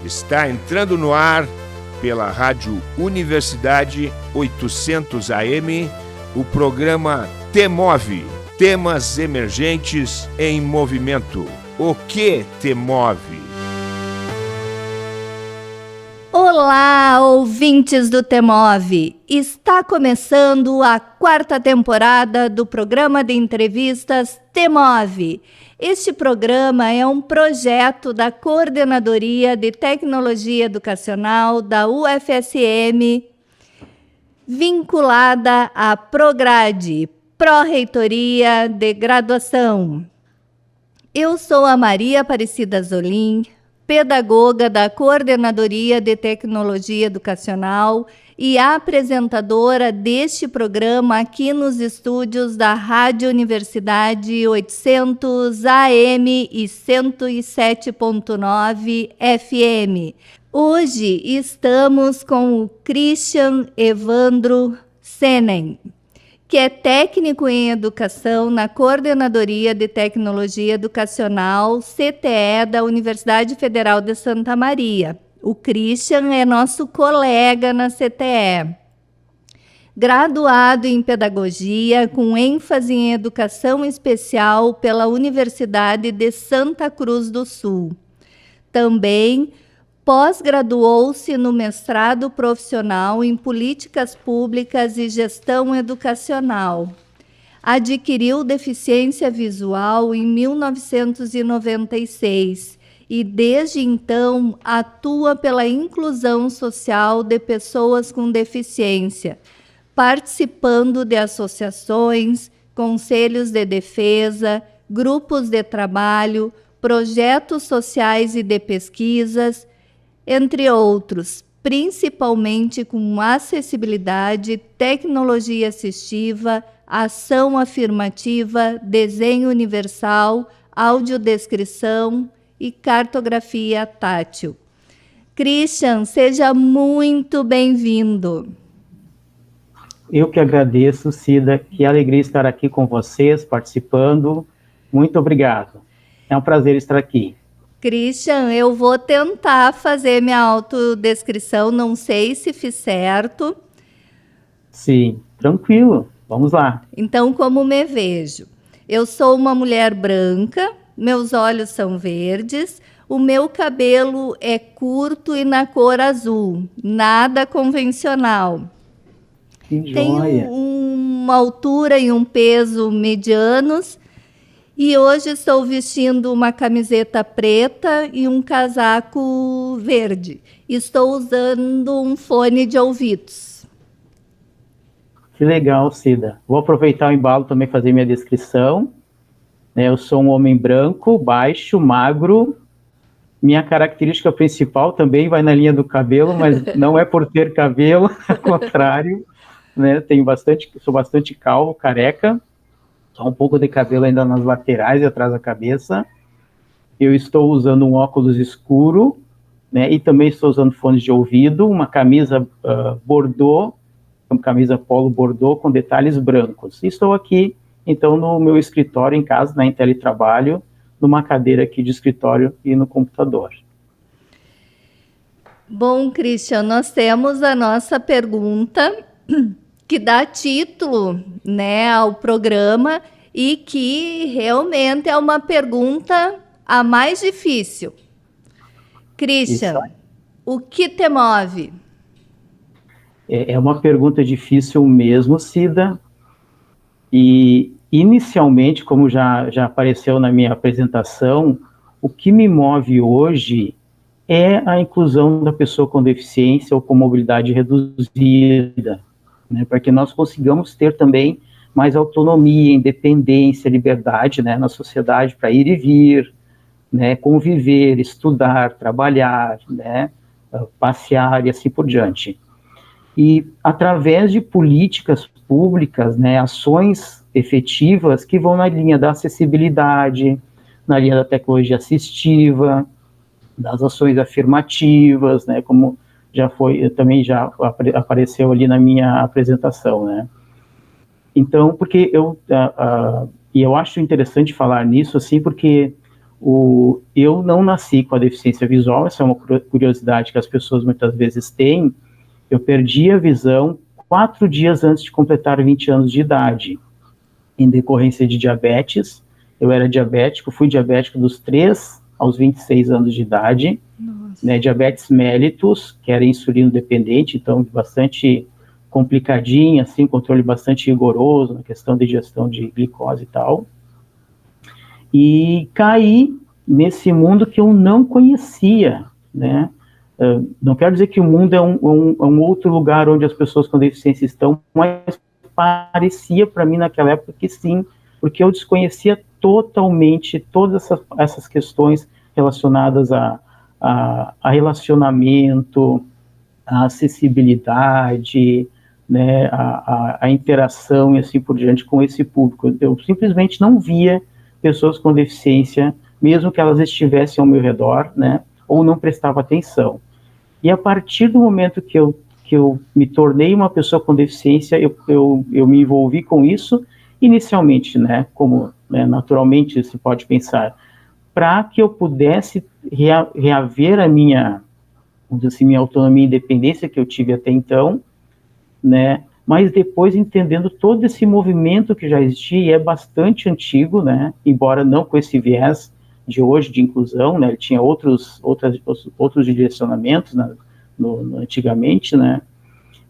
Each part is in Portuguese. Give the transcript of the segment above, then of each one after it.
Está entrando no ar pela Rádio Universidade 800 AM o programa T-Move, Temas Emergentes em Movimento. O que te move? Olá, ouvintes do T-Move! Está começando a 4ª temporada do programa de entrevistas T-Move. Este programa é um projeto da Coordenadoria de Tecnologia Educacional da UFSM, vinculada à Prograde, Pró-Reitoria de Graduação. Eu sou a Maria Aparecida Zolim, pedagoga da Coordenadoria de Tecnologia Educacional e apresentadora deste programa aqui nos estúdios da Rádio Universidade 800 AM e 107.9 FM. Hoje estamos com o Christian Evandro Senen, que é técnico em educação na Coordenadoria de Tecnologia Educacional, CTE, da Universidade Federal de Santa Maria. O Christian é nosso colega na CTE. Graduado em Pedagogia, com ênfase em Educação Especial pela Universidade de Santa Cruz do Sul. Também pós-graduou-se no mestrado profissional em Políticas Públicas e Gestão Educacional. Adquiriu deficiência visual em 1996 e, desde então, atua pela inclusão social de pessoas com deficiência, participando de associações, conselhos de defesa, grupos de trabalho, projetos sociais e de pesquisas, entre outros, principalmente com acessibilidade, tecnologia assistiva, ação afirmativa, desenho universal, audiodescrição e cartografia tátil. Christian, seja muito bem-vindo. Eu que agradeço, Cida, que alegria estar aqui com vocês, participando. Muito obrigado. É um prazer estar aqui. Christian, eu vou tentar fazer minha autodescrição, não sei se fiz certo. Sim, tranquilo, vamos lá. Então, como me vejo? Eu sou uma mulher branca, meus olhos são verdes, o meu cabelo é curto e na cor azul, nada convencional. Que joia. Tenho uma altura e um peso medianos. E hoje estou vestindo uma camiseta preta e um casaco verde. Estou usando um fone de ouvidos. Que legal, Cida. Vou aproveitar o embalo também fazer minha descrição. Eu sou um homem branco, baixo, magro. Minha característica principal também vai na linha do cabelo, mas não é por ter cabelo, ao contrário. Sou bastante calvo, careca. Só um pouco de cabelo ainda nas laterais e atrás da cabeça. Eu estou usando um óculos escuro, e também estou usando fones de ouvido, uma camisa bordô, uma camisa polo bordô com detalhes brancos. Estou aqui, então, no meu escritório em casa, em teletrabalho, numa cadeira aqui de escritório e no computador. Bom, Christian, nós temos a nossa pergunta que dá título, ao programa e que realmente é uma pergunta a mais difícil. Christian, o que te move? É uma pergunta difícil mesmo, Cida, e inicialmente, como já apareceu na minha apresentação, o que me move hoje é a inclusão da pessoa com deficiência ou com mobilidade reduzida, para que nós consigamos ter também mais autonomia, independência, liberdade, na sociedade para ir e vir, conviver, estudar, trabalhar, passear e assim por diante. E através de políticas públicas, ações efetivas que vão na linha da acessibilidade, na linha da tecnologia assistiva, das ações afirmativas, como também já apareceu ali na minha apresentação, Então, porque eu acho interessante falar nisso, assim, porque Eu não nasci com a deficiência visual, essa é uma curiosidade que as pessoas muitas vezes têm. Eu perdi a visão 4 dias antes de completar 20 anos de idade, em decorrência de diabetes. Eu era diabético, fui diabético dos 3 aos 26 anos de idade, né, diabetes mellitus, que era insulino dependente, então bastante complicadinha, assim, controle bastante rigoroso na questão de digestão de glicose e tal. E caí nesse mundo que eu não conhecia, né? Não quero dizer que o mundo é um outro lugar onde as pessoas com deficiência estão, mas parecia para mim naquela época que sim, porque eu desconhecia totalmente todas essas questões relacionadas a relacionamento, a acessibilidade, né, a interação e assim por diante com esse público. Eu simplesmente não via pessoas com deficiência, mesmo que elas estivessem ao meu redor, né, ou não prestava atenção. E a partir do momento que eu me tornei uma pessoa com deficiência, eu me envolvi com isso, inicialmente, né, como, né, naturalmente se pode pensar, para que eu pudesse reaver a minha, vamos dizer assim, minha autonomia e independência que eu tive até então, né, mas depois entendendo todo esse movimento que já existia, e é bastante antigo, né, embora não com esse viés de hoje, de inclusão, né, ele tinha outros direcionamentos, né, antigamente, né,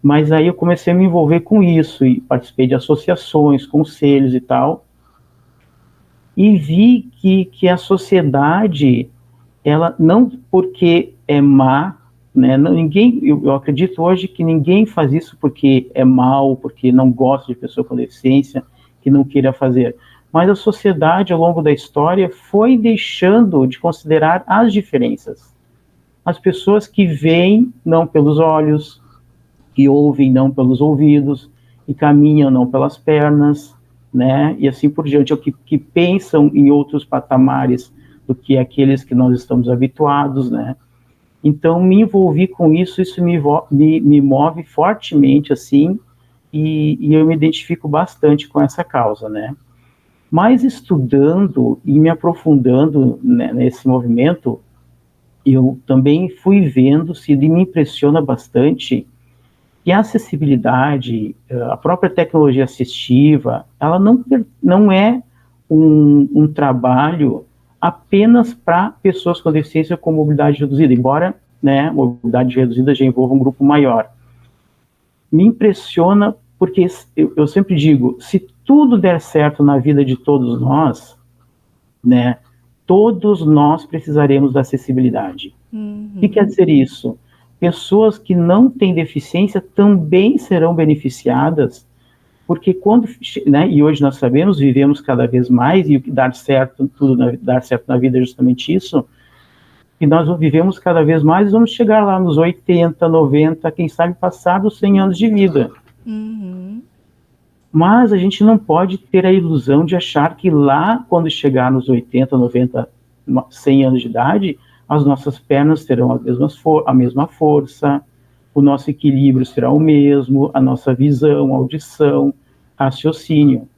mas aí eu comecei a me envolver com isso, e participei de associações, conselhos e tal, e vi que a sociedade, ela não porque é má, né, eu acredito hoje que ninguém faz isso porque é mal, porque não gosta de pessoa com deficiência, que não queira fazer, mas a sociedade, ao longo da história, foi deixando de considerar as diferenças. As pessoas que veem não pelos olhos, que ouvem não pelos ouvidos, e caminham não pelas pernas, né, e assim por diante, ou que pensam em outros patamares do que aqueles que nós estamos habituados, né. Então, me envolvi com isso me move fortemente, assim, e eu me identifico bastante com essa causa, né. Mas estudando e me aprofundando, né, nesse movimento, eu também fui vendo, se me impressiona bastante, que a acessibilidade, a própria tecnologia assistiva, ela não é um trabalho apenas para pessoas com deficiência com mobilidade reduzida, embora, né, mobilidade reduzida já envolva um grupo maior. Me impressiona porque eu sempre digo, se tudo der certo na vida de todos nós, né, todos nós precisaremos da acessibilidade. Uhum. O que quer dizer isso? Pessoas que não têm deficiência também serão beneficiadas, porque né, e hoje nós sabemos, vivemos cada vez mais, e o que dar certo na vida é justamente isso, e nós vivemos cada vez mais, vamos chegar lá nos 80, 90, quem sabe passar dos 100 anos de vida. Uhum. Mas a gente não pode ter a ilusão de achar que lá, quando chegar nos 80, 90, 100 anos de idade, as nossas pernas terão a mesma força, o nosso equilíbrio será o mesmo, a nossa visão, audição, raciocínio,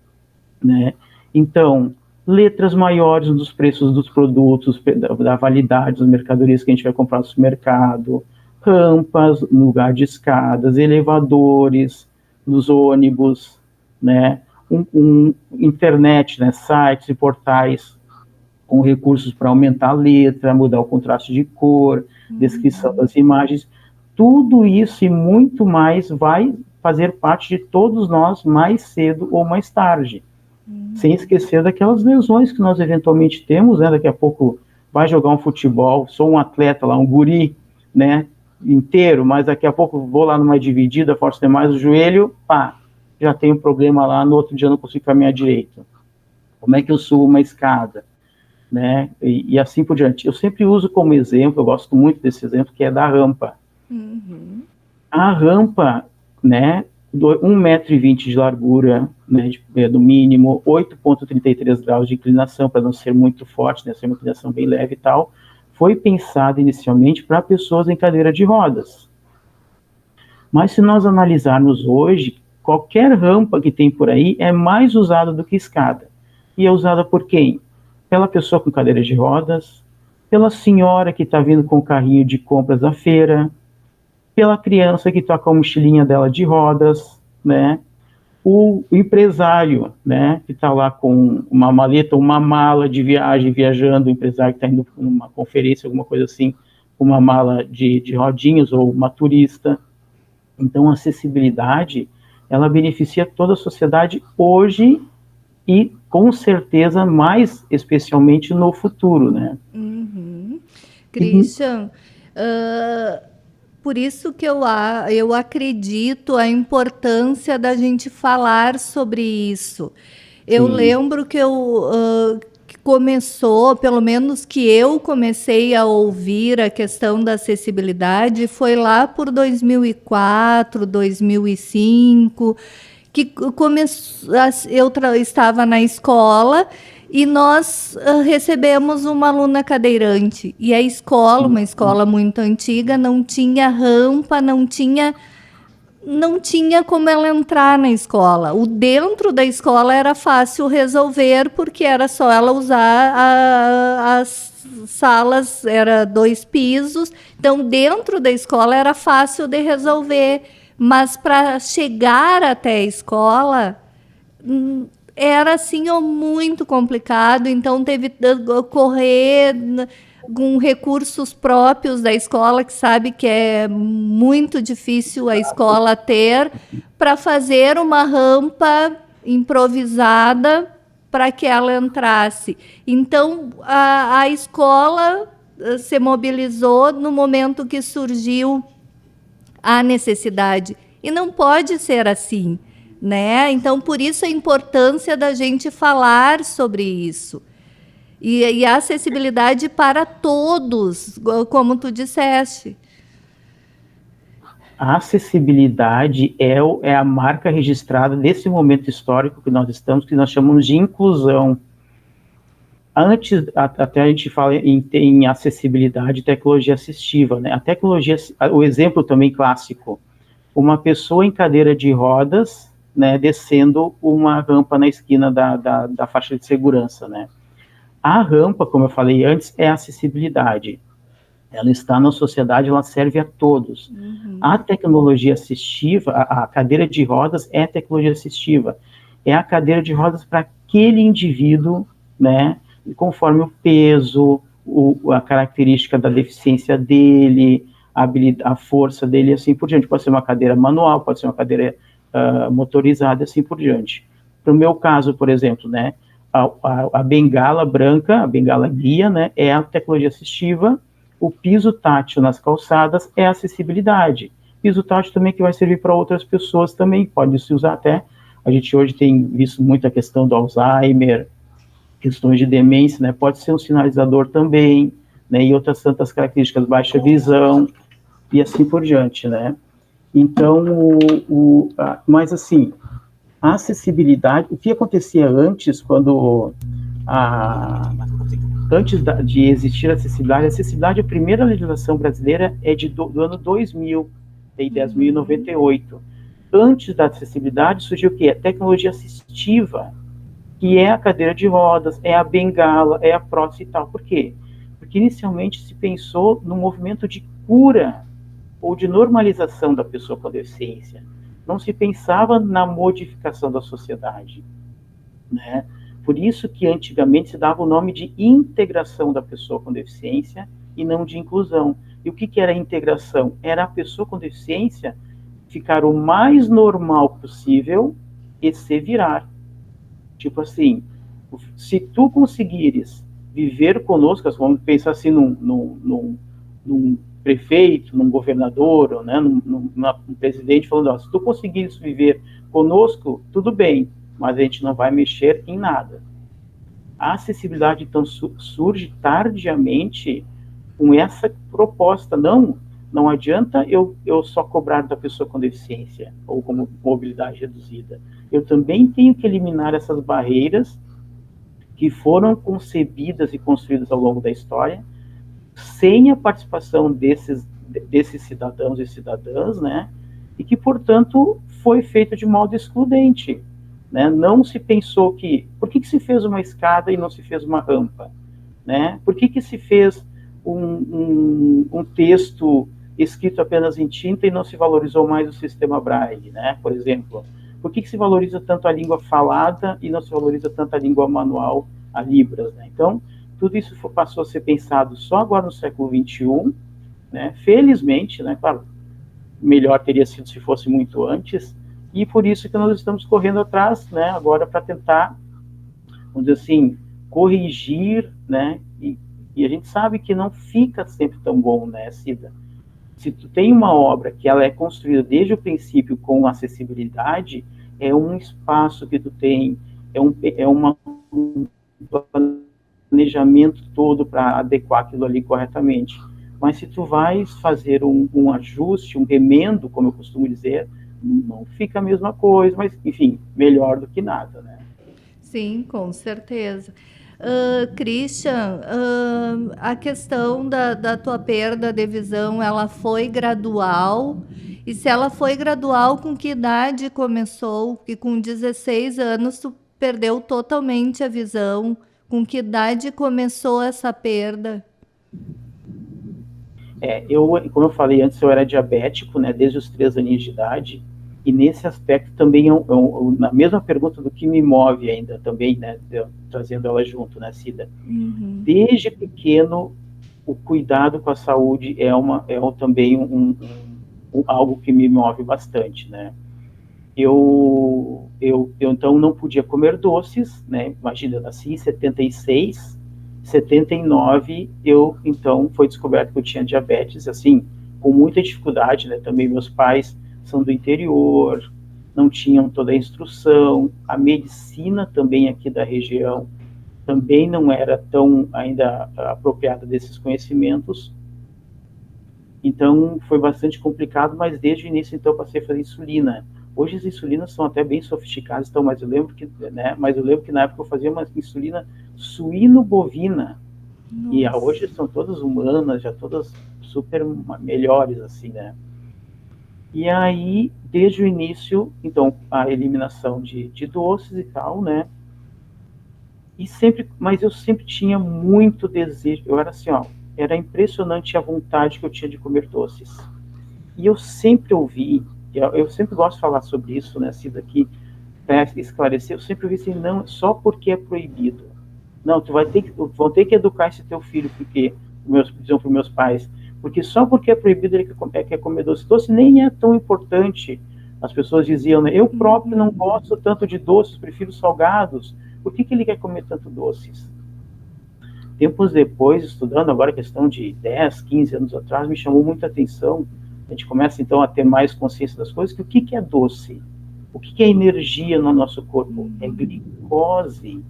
né? Então, letras maiores nos preços dos produtos, da validade das mercadorias que a gente vai comprar no supermercado, rampas no lugar de escadas, elevadores nos ônibus, né? Internet, né? Sites e portais com recursos para aumentar a letra, mudar o contraste de cor, descrição das imagens, tudo isso e muito mais vai fazer parte de todos nós mais cedo ou mais tarde. Sem esquecer daquelas lesões que nós eventualmente temos, né? Daqui a pouco vai jogar um futebol, sou um atleta lá, um guri, né, inteiro, mas daqui a pouco vou lá numa dividida, forço demais o joelho, pá, já tenho um problema lá, no outro dia não consigo caminhar direito. Como é que eu subo uma escada? Né, e assim por diante. Eu sempre uso como exemplo, eu gosto muito desse exemplo, que é da rampa. Uhum. A rampa, né, 1,20 m de largura, né, do mínimo, 8,33 graus de inclinação, para não ser muito forte, né, ser uma inclinação bem leve e tal, foi pensada inicialmente para pessoas em cadeira de rodas. Mas se nós analisarmos hoje, qualquer rampa que tem por aí é mais usada do que escada. E é usada por quem? pela pessoa com cadeira de rodas, pela senhora que está vindo com o carrinho de compras da feira, pela criança que está com a mochilinha dela de rodas, né? O empresário, né, que está lá com uma maleta, uma mala de viagem, viajando, o empresário que está indo para uma conferência, alguma coisa assim, com uma mala de rodinhas, ou uma turista. Então, a acessibilidade, ela beneficia toda a sociedade hoje e, com certeza, mais especialmente no futuro, né? Christian, por isso que eu acredito a importância da gente falar sobre isso. Eu lembro que que começou, pelo menos que eu comecei a ouvir a questão da acessibilidade, foi lá por 2004, 2005, que eu estava na escola e nós recebemos uma aluna cadeirante. E a escola, uma escola muito antiga, não tinha rampa, não tinha como ela entrar na escola. O dentro da escola era fácil resolver, porque era só ela usar as salas, era 2 pisos. Então, dentro da escola era fácil de resolver. Mas para chegar até a escola era assim muito complicado, então teve que correr com recursos próprios da escola, que sabe que é muito difícil a escola ter, para fazer uma rampa improvisada para que ela entrasse. Então, a escola se mobilizou no momento que surgiu a necessidade. E não pode ser assim, né? Então, por isso a importância da gente falar sobre isso. E a acessibilidade para todos, como tu disseste. A acessibilidade é a marca registrada desse momento histórico que nós estamos, que nós chamamos de inclusão. Antes, até a gente fala em acessibilidade e tecnologia assistiva, né? A tecnologia, o exemplo também clássico, uma pessoa em cadeira de rodas, né, descendo uma rampa na esquina da faixa de segurança, né? A rampa, como eu falei antes, é acessibilidade. Ela está na sociedade, ela serve a todos. A tecnologia assistiva, a cadeira de rodas é tecnologia assistiva. É a cadeira de rodas para aquele indivíduo, né, conforme o peso, a característica da deficiência dele, a força dele, e assim por diante. Pode ser uma cadeira manual, pode ser uma cadeira motorizada, assim por diante. No meu caso, por exemplo, né, a bengala branca, a bengala guia, né, é a tecnologia assistiva. O piso tátil nas calçadas é a acessibilidade. Piso tátil também que vai servir para outras pessoas também, pode se usar até. A gente hoje tem visto muito a questão do Alzheimer, questões de demência, né, pode ser um sinalizador também, né, e outras tantas características, baixa visão, e assim por diante, né. Então, mas assim, a acessibilidade, o que acontecia antes, antes de existir a acessibilidade, a primeira legislação brasileira é do ano 2000, Lei 10.098. Antes da acessibilidade surgiu o quê? A tecnologia assistiva, que é a cadeira de rodas, é a bengala, é a prótese e tal. Por quê? Porque inicialmente se pensou no movimento de cura ou de normalização da pessoa com deficiência. Não se pensava na modificação da sociedade, né? Por isso que antigamente se dava o nome de integração da pessoa com deficiência e não de inclusão. E o que era a integração? Era a pessoa com deficiência ficar o mais normal possível e se virar. Tipo assim, se tu conseguires viver conosco, vamos pensar assim num prefeito, num governador, né, num presidente falando, ó, se tu conseguires viver conosco, tudo bem, mas a gente não vai mexer em nada. A acessibilidade, então, surge tardiamente com essa proposta. Não adianta eu só cobrar da pessoa com deficiência ou com mobilidade reduzida. Eu também tenho que eliminar essas barreiras que foram concebidas e construídas ao longo da história, sem a participação desses cidadãos e cidadãs, né? E que, portanto, foi feito de modo excludente. né? Não se pensou por que se fez uma escada e não se fez uma rampa, né? Por que se fez um texto escrito apenas em tinta e não se valorizou mais o sistema Braille, né? Por exemplo, por que se valoriza tanto a língua falada e não se valoriza tanto a língua manual, a Libras, né? Então, tudo isso passou a ser pensado só agora no século XXI, né? Felizmente, né? Claro, melhor teria sido se fosse muito antes, e por isso que nós estamos correndo atrás, né? Agora para tentar, vamos dizer assim, corrigir, né? E a gente sabe que não fica sempre tão bom, né, Cida? Se tu tem uma obra que ela é construída desde o princípio com acessibilidade, é um espaço que tu tem, um planejamento todo para adequar aquilo ali corretamente. Mas se tu vais fazer um ajuste, um remendo, como eu costumo dizer, não fica a mesma coisa, mas, enfim, melhor do que nada, né? Sim, com certeza. Christian, a questão da tua perda de visão, ela foi gradual? E se ela foi gradual, com que idade começou? Que com 16 anos tu perdeu totalmente a visão. Com que idade começou essa perda? Como eu falei antes, eu era diabético, né, desde os 3 aninhos de idade, e nesse aspecto também, na mesma pergunta do que me move ainda, também, né, trazendo ela junto, né, Cida? Uhum. Desde pequeno, o cuidado com a saúde também algo que me move bastante, né? Eu então não podia comer doces, né? Imagina, eu nasci em 76, 79, então foi descoberto que eu tinha diabetes, assim, com muita dificuldade, né? Também meus pais são do interior, não tinham toda a instrução, a medicina também aqui da região também não era tão ainda apropriada desses conhecimentos, então foi bastante complicado, mas desde o início então eu passei a fazer insulina. Hoje as insulinas são até bem sofisticadas, então, mas eu lembro que na época eu fazia uma insulina suíno-bovina. Nossa. E hoje são todas humanas, já todas super melhores, assim, né? E aí, desde o início, então, a eliminação de doces e tal, né? Mas eu sempre tinha muito desejo, eu era assim, ó, era impressionante a vontade que eu tinha de comer doces. E eu sempre ouvi, eu sempre gosto de falar sobre isso, né, Cida, aqui, para esclarecer, eu sempre ouvi assim, não, só porque é proibido. Não, vão ter que educar esse teu filho, porque, diziam para os meus pais, porque só porque é proibido ele quer comer doce. Doce nem é tão importante. As pessoas diziam, né, eu próprio não gosto tanto de doces, prefiro salgados. Por que ele quer comer tanto doces? Tempos depois, estudando agora a questão de 10, 15 anos atrás, me chamou muita atenção. A gente começa, então, a ter mais consciência das coisas, que o que é doce? O que é energia no nosso corpo? É glicose.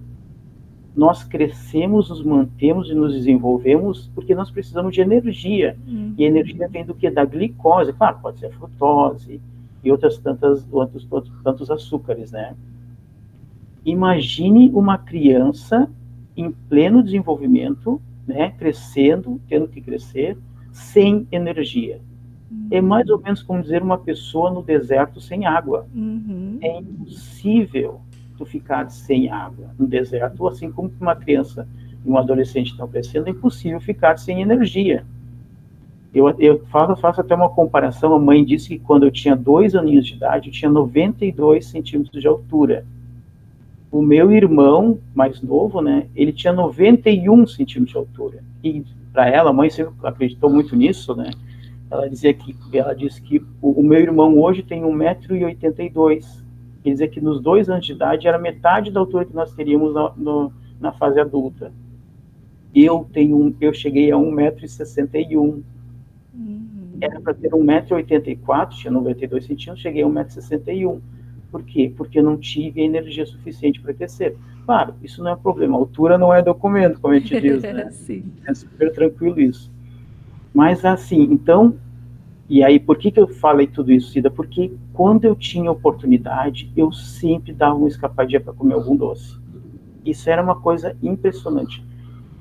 Nós crescemos, nos mantemos e nos desenvolvemos porque nós precisamos de energia. E a energia vem do que? Da glicose. Claro, pode ser a frutose e outros tantos açúcares, né? Imagine uma criança em pleno desenvolvimento, né, crescendo, tendo que crescer, sem energia. É mais ou menos como dizer uma pessoa no deserto sem água. É impossível tu ficar sem água no deserto, assim como uma criança e um adolescente estão crescendo, é impossível ficar sem energia. Eu faço até uma comparação. A mãe disse que quando eu tinha 2 aninhos de idade, eu tinha 92 centímetros de altura. O meu irmão mais novo, né, ele tinha 91 centímetros de altura. E para ela, a mãe sempre acreditou muito nisso, né? Ela disse que o meu irmão hoje tem 1,82 m. Quer dizer que nos 2 anos de idade era metade da altura que nós teríamos na fase adulta. Eu cheguei a 1,61 m. Era para ter 1,84 m, tinha 92 centímetros, cheguei a 1,61 m. Por quê? Porque eu não tive energia suficiente para crescer. Claro, isso não é problema. A altura não é documento, como a gente diz, né? Sim. É super tranquilo isso. Mas assim, então, e aí por que eu falei tudo isso, Cida? Porque quando eu tinha oportunidade, eu sempre dava uma escapadinha para comer algum doce. Isso era uma coisa impressionante.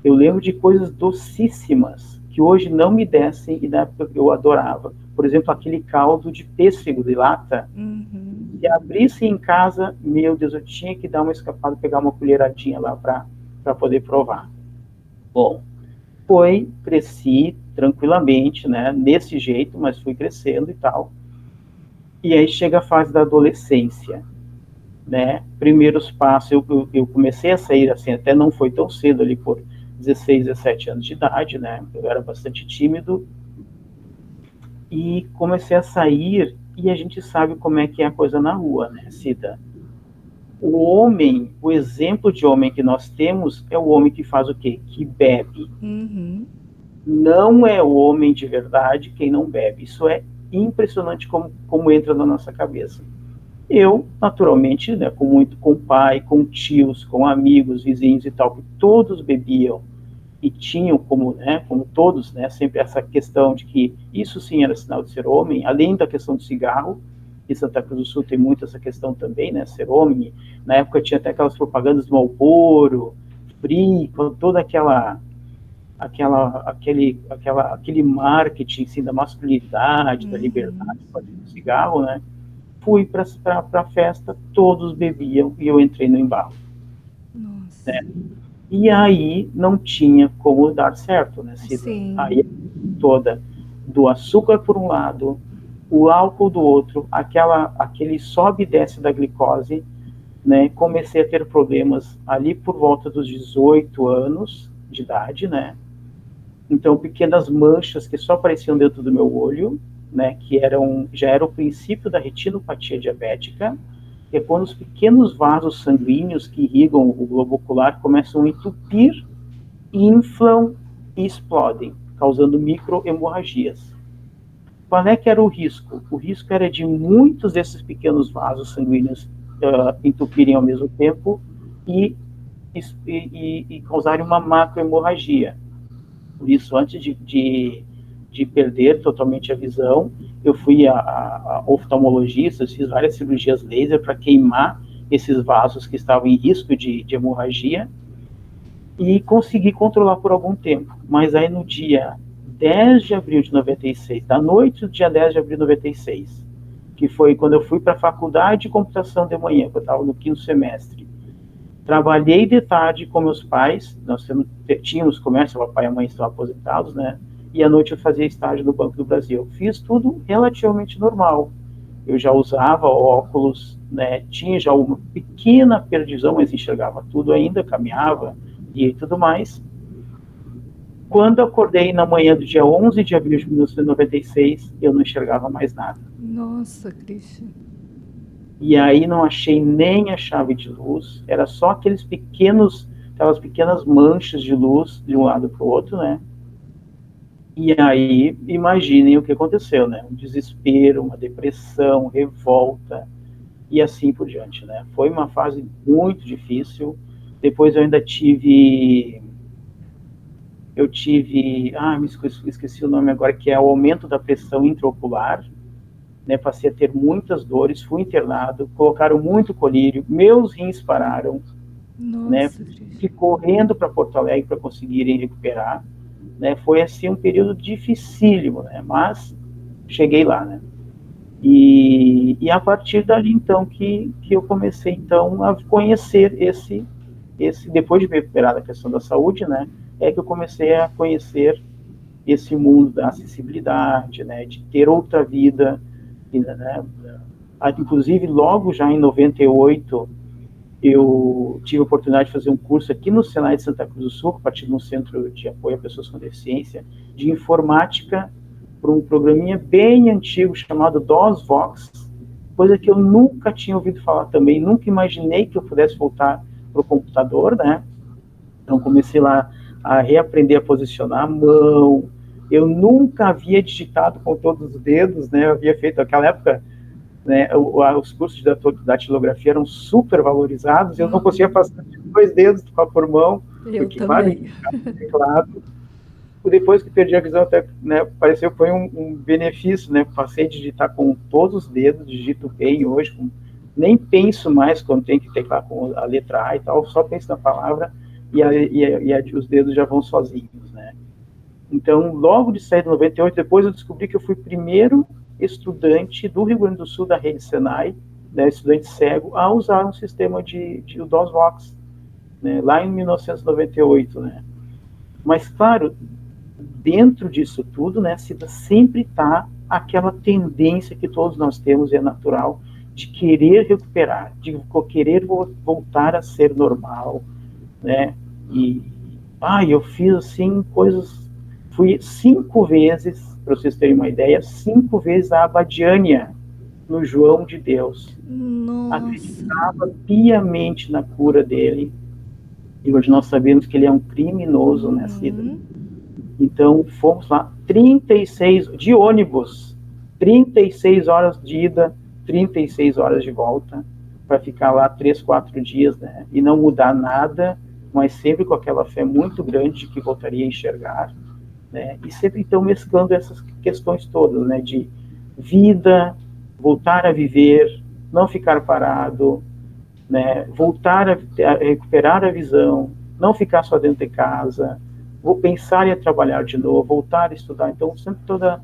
Eu lembro de coisas docíssimas que hoje não me descem e na época eu adorava. Por exemplo, aquele caldo de pêssego de lata. Se abrisse em casa, meu Deus, eu tinha que dar uma escapada, pegar uma colheradinha lá para poder provar. Bom, cresci tranquilamente, né, desse jeito, mas fui crescendo e tal. E aí chega a fase da adolescência, né, primeiros passos, eu comecei a sair, assim, até não foi tão cedo, ali por 16, 17 anos de idade, né, eu era bastante tímido, e comecei a sair, e a gente sabe como é que é a coisa na rua, né, Cida? O homem, o exemplo de homem que nós temos é o homem que faz o quê? Que bebe. Uhum. Não é o homem de verdade quem não bebe. Isso é impressionante como entra na nossa cabeça. Eu, naturalmente, né, com pai, com tios, com amigos, vizinhos e tal, que todos bebiam e tinham como todos, né, sempre essa questão de que isso sim era sinal de ser homem, além da questão do cigarro. Em Santa Cruz do Sul tem muito essa questão também, né, ser homem. Na época tinha até aquelas propagandas do Marlboro, Free, toda aquele marketing assim, da masculinidade, da liberdade, do cigarro, né? Fui para a festa, todos bebiam e eu entrei no embalo. Nossa. Né? E aí não tinha como dar certo, né, Cida? Sim. Aí toda do açúcar por um lado, o álcool do outro, aquele sobe e desce da glicose, né? Comecei a ter problemas ali por volta dos 18 anos de idade, né? Então, pequenas manchas que só apareciam dentro do meu olho, né? Que já era o princípio da retinopatia diabética, que é quando os pequenos vasos sanguíneos que irrigam o globo ocular começam a entupir, inflam e explodem, causando microhemorragias. Qual é que era o risco? O risco era de muitos desses pequenos vasos sanguíneos entupirem ao mesmo tempo e causarem uma macrohemorragia. Por isso, antes de perder totalmente a visão, eu fui a oftalmologista, fiz várias cirurgias laser para queimar esses vasos que estavam em risco de hemorragia e consegui controlar por algum tempo. Mas aí no dia 10 de abril de 96, da noite do dia 10 de abril de 96, que foi quando eu fui para a faculdade de computação de manhã, que eu estava no 5º semestre. Trabalhei de tarde com meus pais, nós tínhamos comércio, o papai e a mãe estão aposentados, né? E à noite eu fazia estágio no Banco do Brasil. Fiz tudo relativamente normal. Eu já usava óculos, né? Tinha já uma pequena perdição, mas enxergava tudo ainda, caminhava e tudo mais. Quando acordei na manhã do dia 11 de abril de 1996, eu não enxergava mais nada. Nossa, Christian. E aí não achei nem a chave de luz, era só aquelas pequenas manchas de luz de um lado para o outro, né? E aí, imaginem o que aconteceu, né? Um desespero, uma depressão, revolta, e assim por diante, né? Foi uma fase muito difícil. Depois eu ainda tive, me esqueci o nome agora, que é o aumento da pressão intraocular, né? Passei a ter muitas dores, fui internado, colocaram muito colírio, meus rins pararam, Nossa, né? Fui correndo para Porto Alegre para conseguirem recuperar, né? Foi assim um período dificílimo, né? Mas cheguei lá, né? E a partir dali então que eu comecei então a conhecer esse depois de me recuperar da questão da saúde, né? É que eu comecei a conhecer esse mundo da acessibilidade, né? De ter outra vida, né? Inclusive logo já em 98 eu tive a oportunidade de fazer um curso aqui no Senai de Santa Cruz do Sul, a partir de um centro de apoio a pessoas com deficiência, de informática, para um programinha bem antigo chamado DOS-Vox, coisa que eu nunca tinha ouvido falar também, nunca imaginei que eu pudesse voltar para o computador, né? Então comecei lá a reaprender a posicionar a mão. Eu nunca havia digitado com todos os dedos, né? Eu havia feito naquela época, né, os cursos de datilografia eram super valorizados, eu não conseguia passar 2 dedos por mão, eu porque também. Teclado. Depois que perdi a visão, até, né, pareceu que foi um benefício, né? Passei a digitar com todos os dedos, digito bem hoje, nem penso mais quando tem que teclar com a letra A e tal, só penso na palavra e os dedos já vão sozinhos, né? Então, logo de sair de 98, depois eu descobri que eu fui primeiro estudante do Rio Grande do Sul da rede Senai né, estudante cego a usar um sistema de o DOS-Vox, né, lá em 1998, né. Mas, claro, dentro disso tudo, né, Cida, sempre está aquela tendência que todos nós temos, e é natural, de querer recuperar, de querer voltar a ser normal, né, e, eu fiz, assim, coisas, fui 5 vezes, para vocês terem uma ideia, 5 vezes a Abadiânia, no João de Deus. Nossa. Acreditava piamente na cura dele, e hoje nós sabemos que ele é um criminoso, né, Cida? Então, fomos lá, 36, de ônibus, 36 horas de ida, 36 horas de volta, para ficar lá 3, 4 dias, né, e não mudar nada, mas sempre com aquela fé muito grande de que voltaria a enxergar, né, e sempre, então, mesclando essas questões todas, né, de vida, voltar a viver, não ficar parado, né, voltar a recuperar a visão, não ficar só dentro de casa, vou pensar em trabalhar de novo, voltar a estudar. Então, sempre toda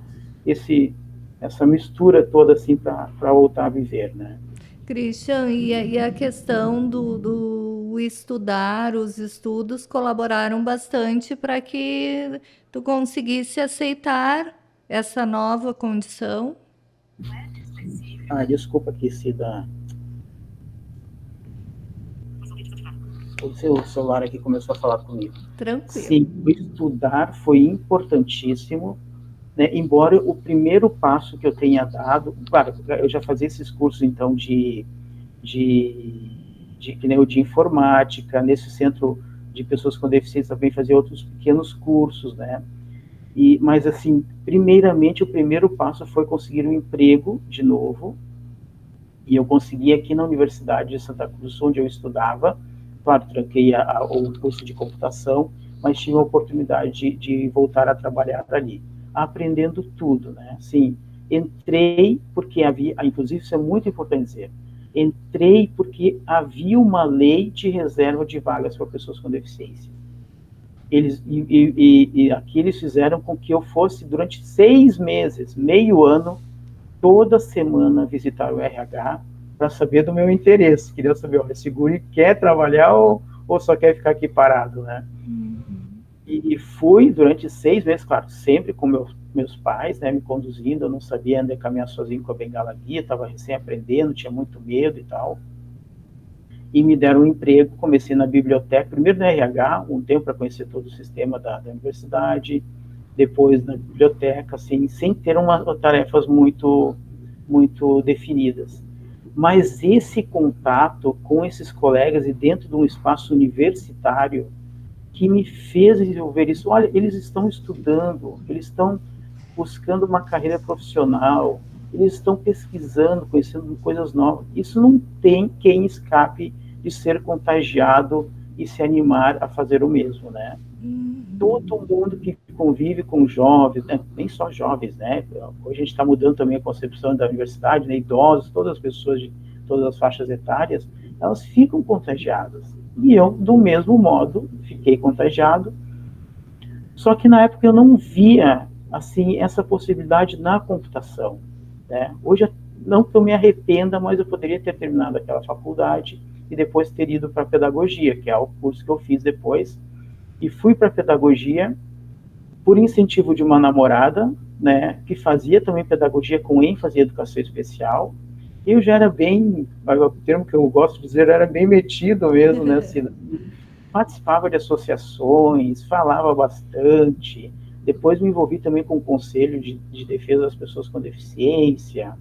essa mistura toda, assim, para voltar a viver, né? Christian, e a questão do estudar, os estudos colaboraram bastante para que tu conseguisse aceitar essa nova condição? Desculpa aqui, Cida. O seu celular aqui começou a falar comigo. Tranquilo. Sim, o estudar foi importantíssimo, né? Embora o primeiro passo que eu tenha dado, claro, eu já fazia esses cursos, então, que nem o de informática, nesse centro de pessoas com deficiência também fazia outros pequenos cursos, né? Mas, assim, primeiramente, o primeiro passo foi conseguir um emprego de novo, e eu consegui aqui na Universidade de Santa Cruz, onde eu estudava. Claro, tranquei o curso de computação, mas tive a oportunidade de voltar a trabalhar ali, aprendendo tudo, né? Assim, entrei porque havia, inclusive isso é muito importante dizer, entrei porque havia uma lei de reserva de vagas para pessoas com deficiência. Aqui eles fizeram com que eu fosse, durante 6 meses, meio ano, toda semana visitar o RH para saber do meu interesse. Queria saber, olha, esse guri quer trabalhar ou só quer ficar aqui parado, né? E fui durante 6 meses, claro, sempre com meus pais, né, me conduzindo. Eu não sabia ainda caminhar sozinho com a bengala guia, estava recém aprendendo, tinha muito medo e tal. E me deram um emprego, comecei na biblioteca, primeiro na RH, um tempo para conhecer todo o sistema da universidade, depois na biblioteca, assim, sem ter tarefas muito definidas. Mas esse contato com esses colegas e dentro de um espaço universitário que me fez desenvolver isso. Olha, eles estão estudando, eles estão buscando uma carreira profissional, eles estão pesquisando, conhecendo coisas novas. Isso não tem quem escape de ser contagiado e se animar a fazer o mesmo, né? Todo mundo que convive com jovens, né? Nem só jovens, né? Hoje a gente está mudando também a concepção da universidade, né? Idosos, todas as pessoas de todas as faixas etárias, elas ficam contagiadas. E eu, do mesmo modo, fiquei contagiado. Só que na época eu não via, assim, essa possibilidade na computação, né? Hoje, não que eu me arrependa, mas eu poderia ter terminado aquela faculdade e depois ter ido para a pedagogia, que é o curso que eu fiz depois. E fui para a pedagogia por incentivo de uma namorada, né, que fazia também pedagogia com ênfase em educação especial. Eu já era bem, o termo que eu gosto de dizer, era bem metido mesmo, né, assim, participava de associações, falava bastante. Depois me envolvi também com o Conselho de Defesa das Pessoas com Deficiência.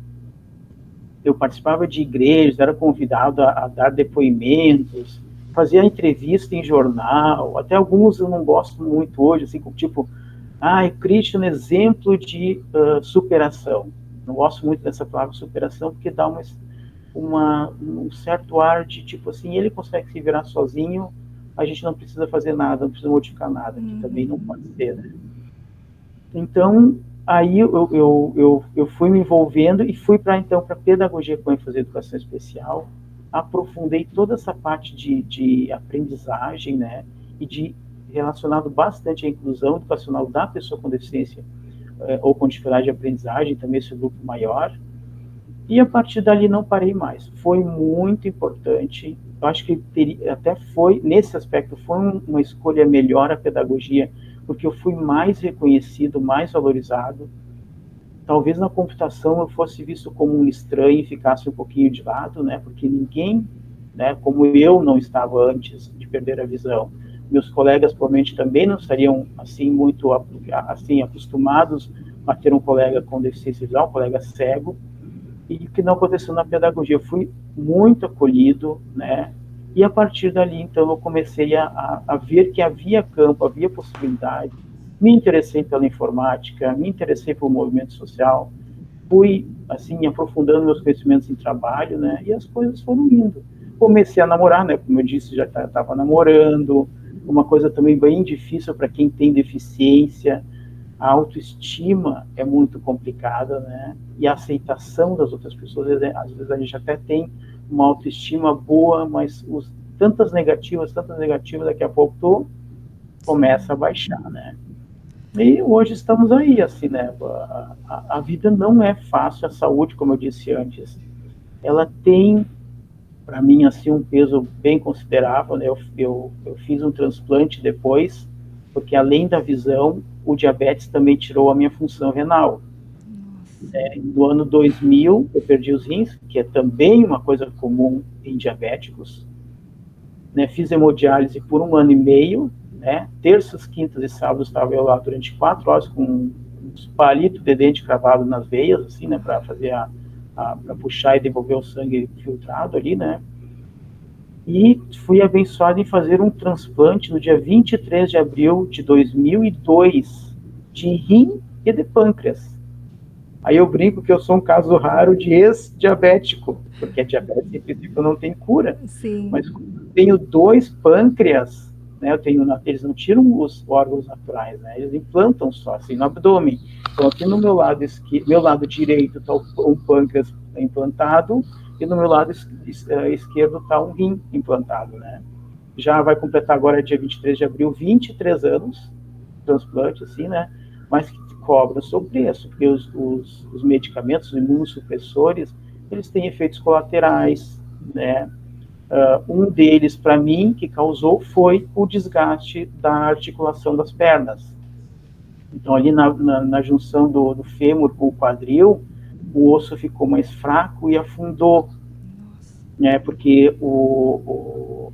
Eu participava de igrejas, era convidado a dar depoimentos, fazia entrevista em jornal, até alguns eu não gosto muito hoje, assim, como tipo, Christian, exemplo de superação. Não gosto muito dessa palavra superação, porque dá um certo ar de, tipo assim, ele consegue se virar sozinho, a gente não precisa fazer nada, não precisa modificar nada, que também não pode ser, né? Então, aí eu fui me envolvendo e fui para pedagogia com ênfase em educação especial, aprofundei toda essa parte de aprendizagem, né, e relacionado bastante à inclusão educacional da pessoa com deficiência ou com dificuldade de aprendizagem, também esse grupo maior. E a partir dali não parei mais. Foi muito importante. Eu acho que até foi, nesse aspecto, foi uma escolha melhor a pedagogia, porque eu fui mais reconhecido, mais valorizado. Talvez na computação eu fosse visto como um estranho e ficasse um pouquinho de lado, né? Porque ninguém, né, como eu não estava antes de perder a visão, meus colegas provavelmente também não estariam assim muito assim acostumados a ter um colega com deficiência visual, um colega cego, e o que não aconteceu na pedagogia. Eu fui muito acolhido, né? E a partir dali, então, eu comecei a ver que havia campo, havia possibilidade. Me interessei pela informática, me interessei pelo movimento social, fui, assim, aprofundando meus conhecimentos em trabalho, né? E as coisas foram indo. Comecei a namorar, né? Como eu disse, já estava namorando. Uma coisa também bem difícil para quem tem deficiência, a autoestima é muito complicada, né? E a aceitação das outras pessoas, às vezes a gente até tem uma autoestima boa, mas tantas negativas, daqui a pouco tu começa a baixar, né? E hoje estamos aí, assim, né? A vida não é fácil, a saúde, como eu disse antes, ela tem, para mim, assim, um peso bem considerável, né? Eu fiz um transplante depois, porque além da visão, o diabetes também tirou a minha função renal. No ano 2000, eu perdi os rins, que é também uma coisa comum em diabéticos. Né? Fiz hemodiálise por 1 ano e meio, né? Terças, quintas e sábados estava eu lá durante 4 horas com uns palitos de dente cravado nas veias, assim, né? Para fazer para puxar e devolver o sangue filtrado ali, né? E fui abençoado em fazer um transplante no dia 23 de abril de 2002 de rim e de pâncreas. Aí eu brinco que eu sou um caso raro de ex-diabético, porque a diabetes, em princípio, não tem cura. Sim. Mas como eu tenho 2 pâncreas, né, eles não tiram os órgãos naturais, né, eles implantam só, assim, no abdômen. Então, aqui no meu lado direito está um pâncreas implantado, e no meu lado esquerdo está um rim implantado, né. Já vai completar agora, dia 23 de abril, 23 anos, transplante, assim, né, mas que cobra o seu preço, porque os medicamentos, os imunossupressores, eles têm efeitos colaterais, né? Um deles, para mim, que causou, foi o desgaste da articulação das pernas. Então, ali na junção do fêmur com o quadril, o osso ficou mais fraco e afundou, né? Porque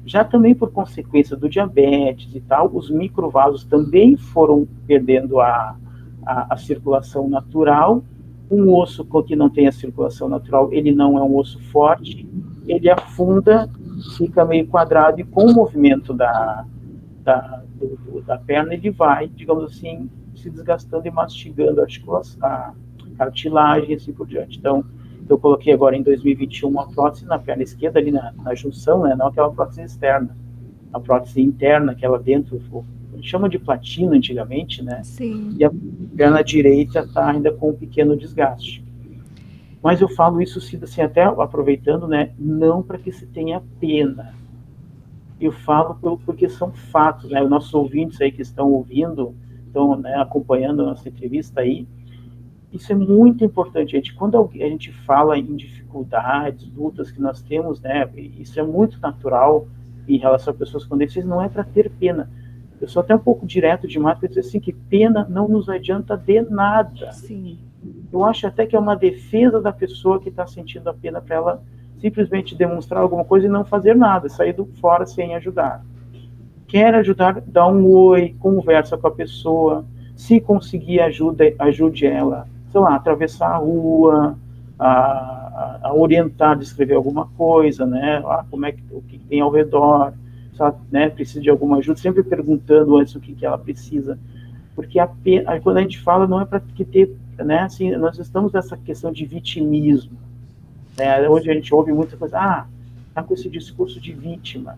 já também por consequência do diabetes e tal, os microvasos também foram perdendo a circulação natural. Um osso que não tem a circulação natural, ele não é um osso forte, ele afunda, fica meio quadrado, e com o movimento da perna, ele vai, digamos assim, se desgastando e mastigando a cartilagem e assim por diante. Então, eu coloquei agora em 2021 uma prótese na perna esquerda, ali na junção, né, não aquela prótese externa, a prótese interna, aquela dentro, a gente chama de platina antigamente, né? Sim. E a perna direita está ainda com um pequeno desgaste. Mas eu falo isso, assim, até aproveitando, né? Não para que se tenha pena. Eu falo porque são fatos, né? Os nossos ouvintes aí que estão ouvindo, estão, né, acompanhando a nossa entrevista aí. Isso é muito importante, gente. Quando a gente fala em dificuldades, lutas que nós temos, né? Isso é muito natural em relação a pessoas com deficiência, não é para ter pena. Eu sou até um pouco direto demais para dizer assim que pena não nos adianta de nada. Sim. Eu acho até que é uma defesa da pessoa que está sentindo a pena para ela simplesmente demonstrar alguma coisa e não fazer nada, sair fora sem ajudar. Quer ajudar, dá um oi, conversa com a pessoa, se conseguir ajude ela, sei lá, atravessar a rua, a orientar, descrever alguma coisa, né? O que tem ao redor, sabe, né? Precisa de alguma ajuda, sempre perguntando antes o que ela precisa, porque quando a gente fala, não é para que ter, né? Assim, nós estamos nessa questão de vitimismo, né? Hoje a gente ouve muita coisa, tá com esse discurso de vítima.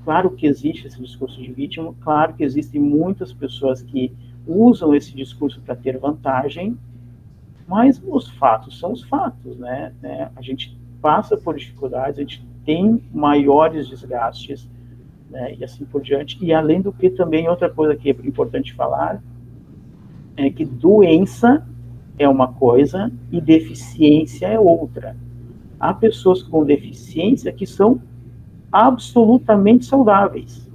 Claro que existe esse discurso de vítima, claro que existem muitas pessoas que usam esse discurso para ter vantagem, mas os fatos são os fatos, né? A gente passa por dificuldades, a gente tem maiores desgastes, né? E assim por diante. E além do que também, outra coisa que é importante falar, é que doença é uma coisa e deficiência é outra. Há pessoas com deficiência que são absolutamente saudáveis.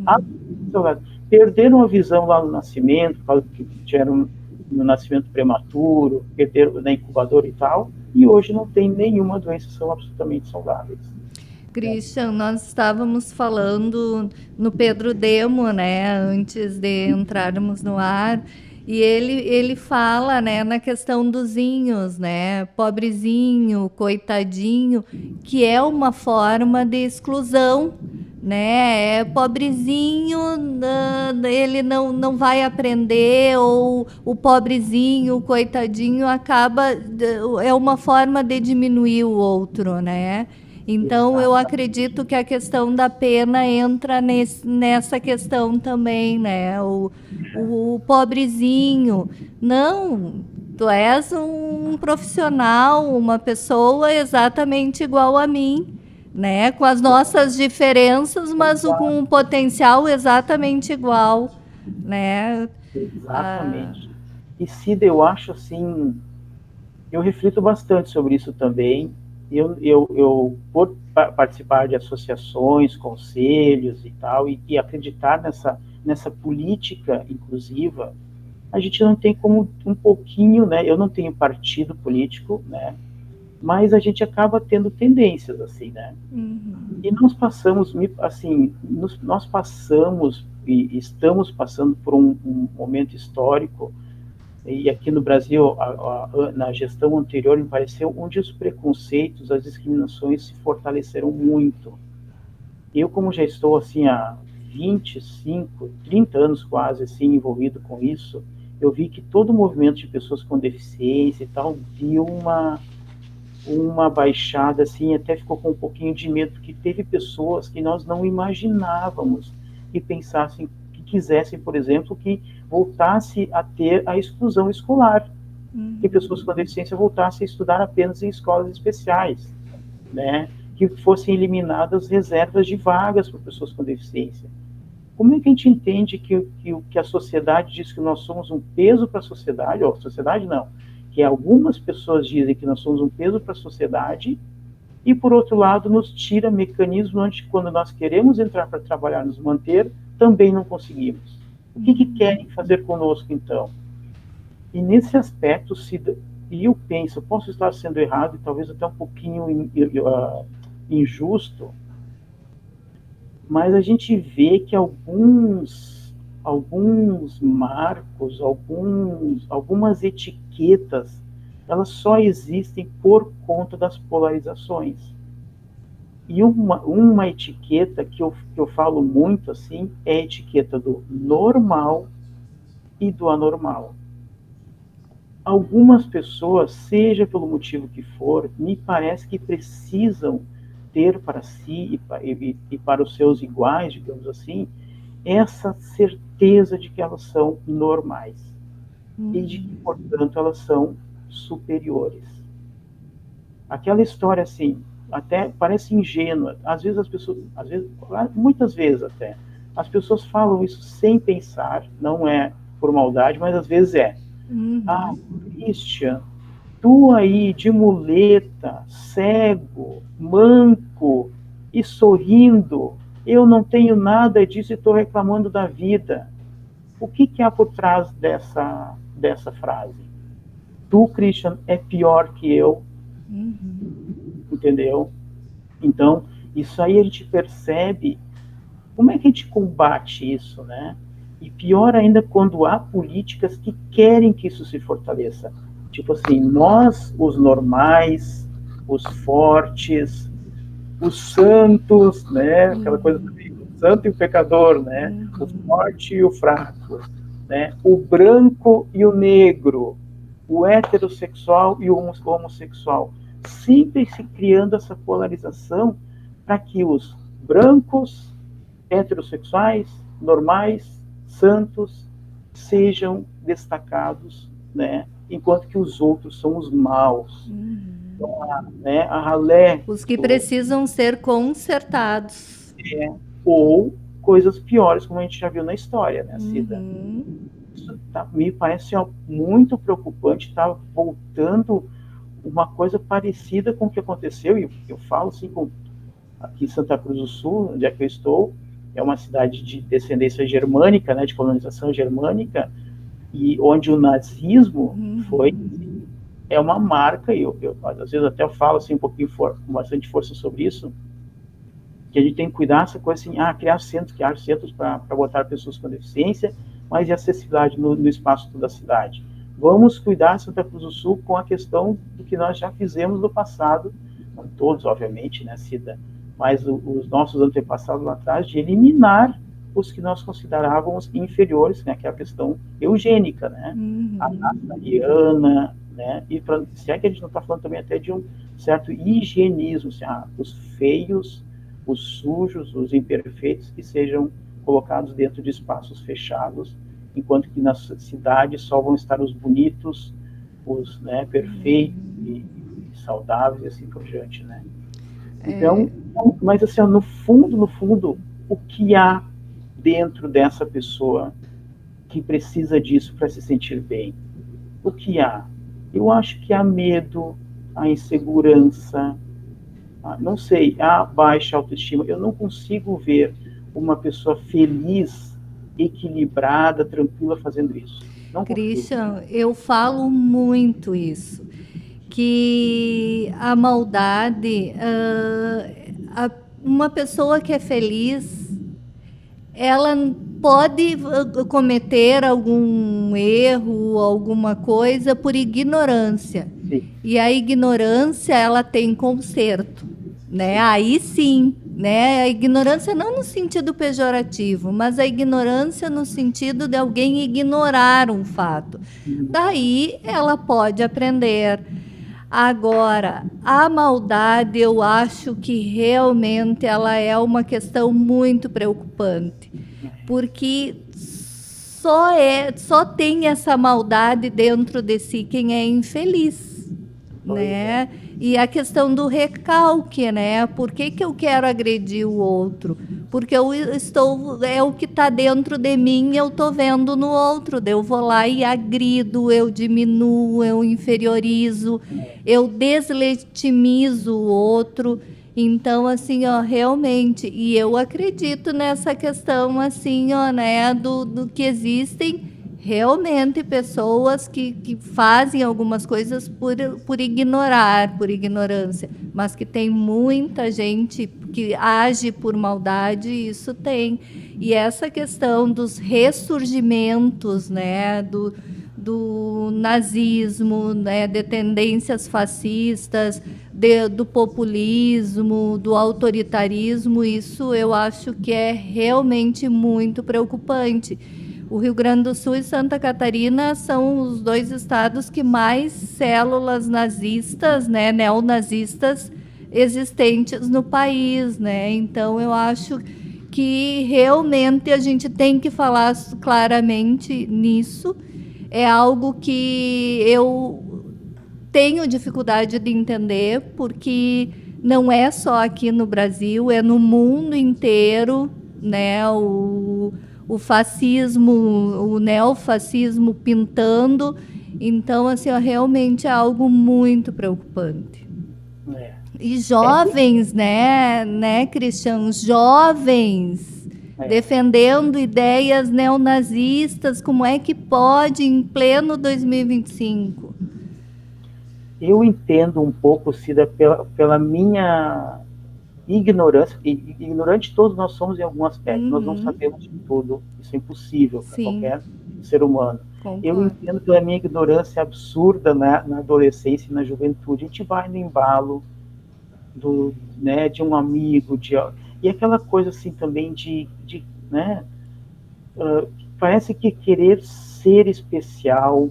Absolutamente saudáveis. Perderam a visão lá no nascimento, por causa que tiveram no nascimento prematuro, perderam na incubadora e tal, e hoje não tem nenhuma doença, são absolutamente saudáveis. Christian, nós estávamos falando no Pedro Demo, né, antes de entrarmos no ar, e ele fala, né, na questão dos inhos, né, pobrezinho, coitadinho, que é uma forma de exclusão, né, é pobrezinho, ele não vai aprender, ou o pobrezinho, o coitadinho acaba, é uma forma de diminuir o outro, né. Então, eu acredito que a questão da pena entra nessa questão também, né? O pobrezinho. Não, tu és um profissional, uma pessoa exatamente igual a mim, né? Com as nossas diferenças, mas com um potencial exatamente igual, né? Exatamente. E Cida, eu acho assim, eu reflito bastante sobre isso também. Eu por participar de associações, conselhos e tal, e acreditar nessa política inclusiva, a gente não tem como um pouquinho, né? Eu não tenho partido político, né? Mas a gente acaba tendo tendências assim, né? E nós passamos, assim, nós passamos e estamos passando por um momento histórico. E aqui no Brasil, na gestão anterior, me pareceu, onde os preconceitos, as discriminações se fortaleceram muito. Eu, como já estou assim há 25, 30 anos quase assim envolvido com isso, eu vi que todo o movimento de pessoas com deficiência e tal deu uma baixada assim, até ficou com um pouquinho de medo, porque teve pessoas que nós não imaginávamos que pensassem, que quisessem, por exemplo, que voltasse a ter a exclusão escolar, que pessoas com deficiência voltassem a estudar apenas em escolas especiais, né? Que fossem eliminadas reservas de vagas para pessoas com deficiência. Como é que a gente entende que a sociedade diz que nós somos um peso para a sociedade, ou a sociedade não, que algumas pessoas dizem que nós somos um peso para a sociedade, e por outro lado nos tira mecanismos onde, quando nós queremos entrar para trabalhar, nos manter, também não conseguimos. O que querem fazer conosco, então? E nesse aspecto, e eu penso, eu posso estar sendo errado e talvez até um pouquinho injusto, mas a gente vê que alguns marcos, algumas etiquetas, elas só existem por conta das polarizações. E uma etiqueta que eu falo muito assim é a etiqueta do normal e do anormal. Algumas pessoas, seja pelo motivo que for, me parece que precisam ter para si e para os seus iguais, digamos assim, essa certeza de que elas são normais e de que, portanto, elas são superiores. Aquela história assim, até parece ingênua. Às vezes as pessoas, muitas vezes até, as pessoas falam isso sem pensar, não é por maldade, mas às vezes é. Ah, Christian, tu aí de muleta, cego, manco e sorrindo, eu não tenho nada disso e estou reclamando da vida. O que há por trás dessa frase? Tu, Christian, é pior que eu. Entendeu? Então, isso aí a gente percebe. Como é que a gente combate isso, né? E pior ainda quando há políticas que querem que isso se fortaleça. Tipo assim, nós, os normais, os fortes, os santos, né? Aquela coisa também, o santo e o pecador, né? O forte e o fraco, né? O branco e o negro, o heterossexual e o homossexual. Sempre se criando essa polarização para que os brancos, heterossexuais, normais, santos, sejam destacados, né? Enquanto que os outros são os maus. Então, a ralé... Os que precisam ser consertados. Ou coisas piores, como a gente já viu na história, né, Cida? Isso me parece muito preocupante, está voltando uma coisa parecida com o que aconteceu, e eu falo assim, aqui em Santa Cruz do Sul, onde é que eu estou, é uma cidade de descendência germânica, né, de colonização germânica, e onde o nazismo é uma marca, e eu às vezes até eu falo assim, um pouquinho com bastante força sobre isso, que a gente tem que cuidar essa coisa assim, criar centros para botar pessoas com deficiência, mas e acessibilidade no espaço da cidade. Vamos cuidar, Santa Cruz do Sul, com a questão do que nós já fizemos no passado, não todos, obviamente, né, Cida, mas os nossos antepassados lá atrás, de eliminar os que nós considerávamos inferiores, né, que é a questão eugênica, né, a raça ariana, né, e se é que a gente não está falando também até de um certo higienismo, assim, os feios, os sujos, os imperfeitos, que sejam colocados dentro de espaços fechados, enquanto que na cidade só vão estar os bonitos, os, né, perfeitos e saudáveis e assim por diante, né. Então, mas assim, no fundo, o que há dentro dessa pessoa que precisa disso para se sentir bem? O que há? Eu acho que há medo, há insegurança, não sei, há baixa autoestima. Eu não consigo ver uma pessoa feliz, equilibrada, tranquila fazendo isso. Não consigo. Christian, eu falo muito isso, que a maldade, uma pessoa que é feliz, ela pode cometer algum erro, alguma coisa por ignorância. Sim. E a ignorância, ela tem conserto, né? Aí sim, né? A ignorância não no sentido pejorativo, mas a ignorância no sentido de alguém ignorar um fato. Daí ela pode aprender. Agora, a maldade, eu acho que realmente ela é uma questão muito preocupante, porque só tem essa maldade dentro de si quem é infeliz, né? E a questão do recalque, né? Por que eu quero agredir o outro? Porque é o que está dentro de mim, eu estou vendo no outro. Eu vou lá e agrido, eu diminuo, eu inferiorizo, eu deslegitimizo o outro. Então, assim, realmente, e eu acredito nessa questão, assim, né, do que existem realmente pessoas que fazem algumas coisas por ignorar, por ignorância, mas que tem muita gente que age por maldade, isso tem. E essa questão dos ressurgimentos, né, do nazismo, né, de tendências fascistas, do populismo, do autoritarismo, isso eu acho que é realmente muito preocupante. O Rio Grande do Sul e Santa Catarina são os dois estados que mais células nazistas, né, neonazistas, existentes no país, né? Então, eu acho que realmente a gente tem que falar claramente nisso. É algo que eu tenho dificuldade de entender, porque não é só aqui no Brasil, é no mundo inteiro, né? O fascismo, o neofascismo pintando. Então, assim, realmente é algo muito preocupante. E jovens, né, Christian? Jovens defendendo ideias neonazistas, como é que pode em pleno 2025? Eu entendo um pouco, Cida, pela minha ignorância, e ignorante todos nós somos em algum aspecto, nós não sabemos de tudo, isso é impossível para qualquer ser humano. Concordo. Eu entendo pela minha ignorância absurda na adolescência e na juventude, a gente vai no embalo né, de um amigo, e aquela coisa assim também né, parece que querer ser especial,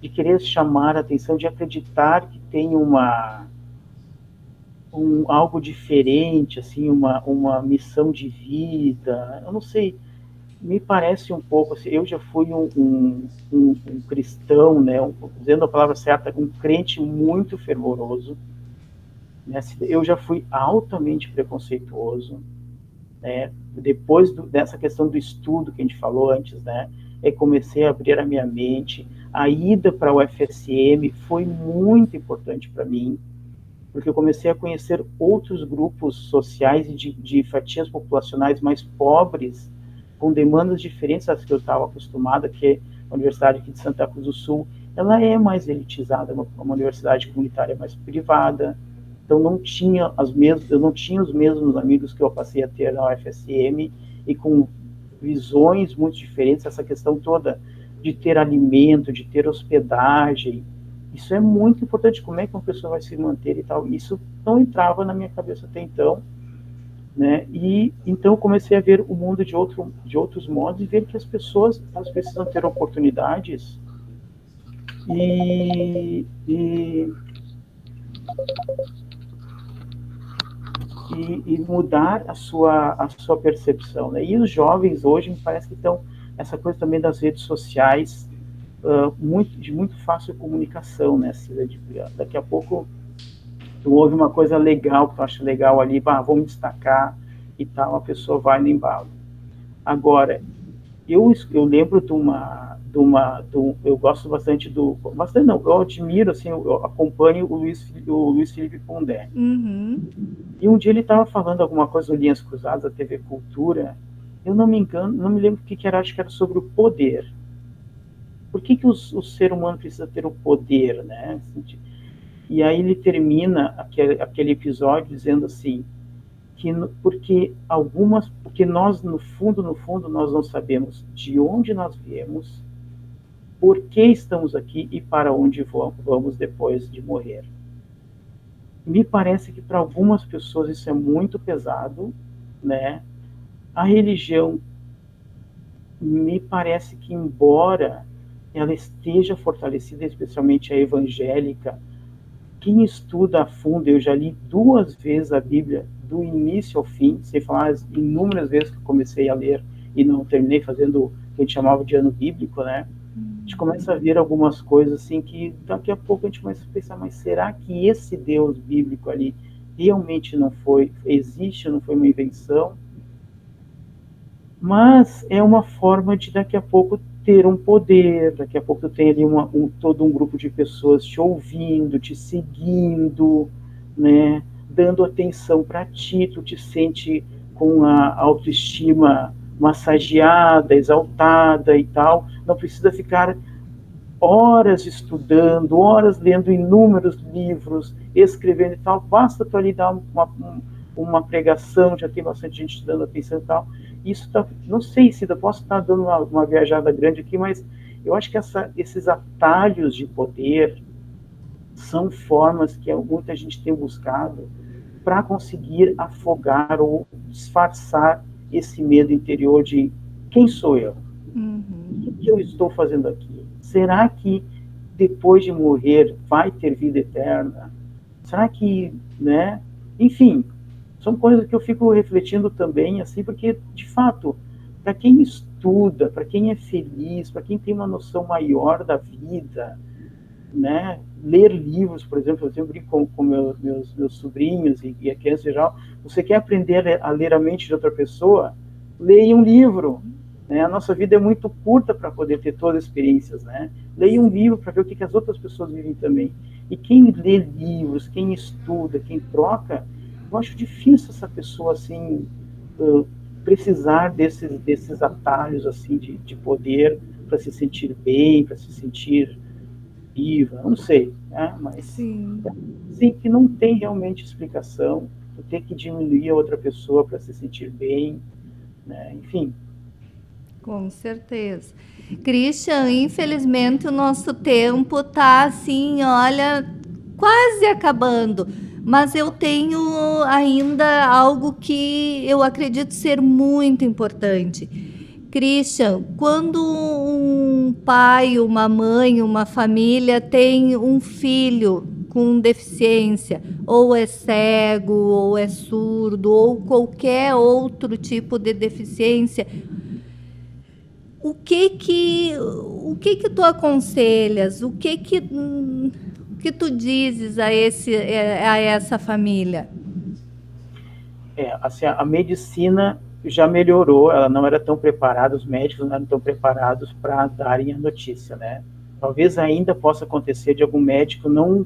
de querer chamar a atenção, de acreditar que tem algo diferente, assim, uma missão de vida, eu não sei, me parece um pouco, assim, eu já fui um cristão, né, dizendo a palavra certa, um crente muito fervoroso, né, eu já fui altamente preconceituoso, né, depois dessa questão do estudo que a gente falou antes, né, comecei a abrir a minha mente. A ida para o UFSM foi muito importante para mim, porque eu comecei a conhecer outros grupos sociais e de fatias populacionais mais pobres, com demandas diferentes das que eu estava acostumada, que a Universidade aqui de Santa Cruz do Sul, ela é mais elitizada, uma universidade comunitária mais privada, então eu não tinha os mesmos amigos que eu passei a ter na UFSM, e com visões muito diferentes, essa questão toda de ter alimento, de ter hospedagem, isso é muito importante, como é que uma pessoa vai se manter e tal, isso não entrava na minha cabeça até então, né? E então eu comecei a ver o mundo de outros modos e ver que as pessoas, elas precisam ter oportunidades e mudar a sua percepção, né? E os jovens hoje me parece que estão, essa coisa também das redes sociais, de muito fácil comunicação, né? Daqui a pouco tu ouve uma coisa legal, que tu acha legal ali, vamos destacar e tal, a pessoa vai no embalo. Agora, eu lembro eu gosto bastante eu admiro, assim, eu acompanho o Luiz Felipe Pondé. Uhum. E um dia ele estava falando alguma coisa no Linhas Cruzadas, da TV Cultura, eu não me engano, não me lembro o que era, acho que era sobre o poder. Por que o ser humano precisa ter o poder, né? E aí ele termina aquele episódio dizendo assim, porque nós, no fundo, nós não sabemos de onde nós viemos, por que estamos aqui e para onde vamos depois de morrer. Me parece que para algumas pessoas isso é muito pesado, né? A religião, me parece que, embora ela esteja fortalecida, especialmente a evangélica, quem estuda a fundo, eu já li 2 vezes a Bíblia, do início ao fim, sem falar as inúmeras vezes que eu comecei a ler e não terminei fazendo o que a gente chamava de ano bíblico, né? A gente começa a ver algumas coisas assim que daqui a pouco a gente começa a pensar, mas será que esse Deus bíblico ali realmente existe, não foi uma invenção? Mas é uma forma de daqui a pouco ter um poder, daqui a pouco tem ali todo um grupo de pessoas te ouvindo, te seguindo, né, dando atenção para ti, tu te sente com a autoestima massageada, exaltada e tal, não precisa ficar horas estudando, horas lendo inúmeros livros, escrevendo e tal, basta tu ali dar uma pregação, já tem bastante gente te dando atenção e tal. Isso não sei se eu posso estar dando uma viajada grande aqui, mas eu acho que esses atalhos de poder são formas que muita gente tem buscado para conseguir afogar ou disfarçar esse medo interior de quem sou eu? Uhum. O que eu estou fazendo aqui? Será que depois de morrer vai ter vida eterna? Será que, né? Enfim, são coisas que eu fico refletindo também, assim, porque, de fato, para quem estuda, para quem é feliz, para quem tem uma noção maior da vida, né? Ler livros, por exemplo, eu sempre brinco com meus sobrinhos e a criança em geral, você quer aprender a ler a mente de outra pessoa? Leia um livro. Né? A nossa vida é muito curta para poder ter todas as experiências, né? Leia um livro para ver o que as outras pessoas vivem também. E quem lê livros, quem estuda, quem troca, eu acho difícil essa pessoa assim precisar desses atalhos assim de poder para se sentir bem, para se sentir viva, não sei, né? Mas sim, que não tem realmente explicação, tu tem que diminuir a outra pessoa para se sentir bem, né? Enfim. Com certeza. Christian, infelizmente o nosso tempo tá assim, olha, quase acabando. Mas eu tenho ainda algo que eu acredito ser muito importante. Christian, quando um pai, uma mãe, uma família tem um filho com deficiência, ou é cego, ou é surdo, ou qualquer outro tipo de deficiência, o que tu aconselhas? O que tu dizes a essa família? Assim, a medicina já melhorou, ela não era tão preparada, os médicos não eram tão preparados para darem a notícia, né? Talvez ainda possa acontecer de algum médico não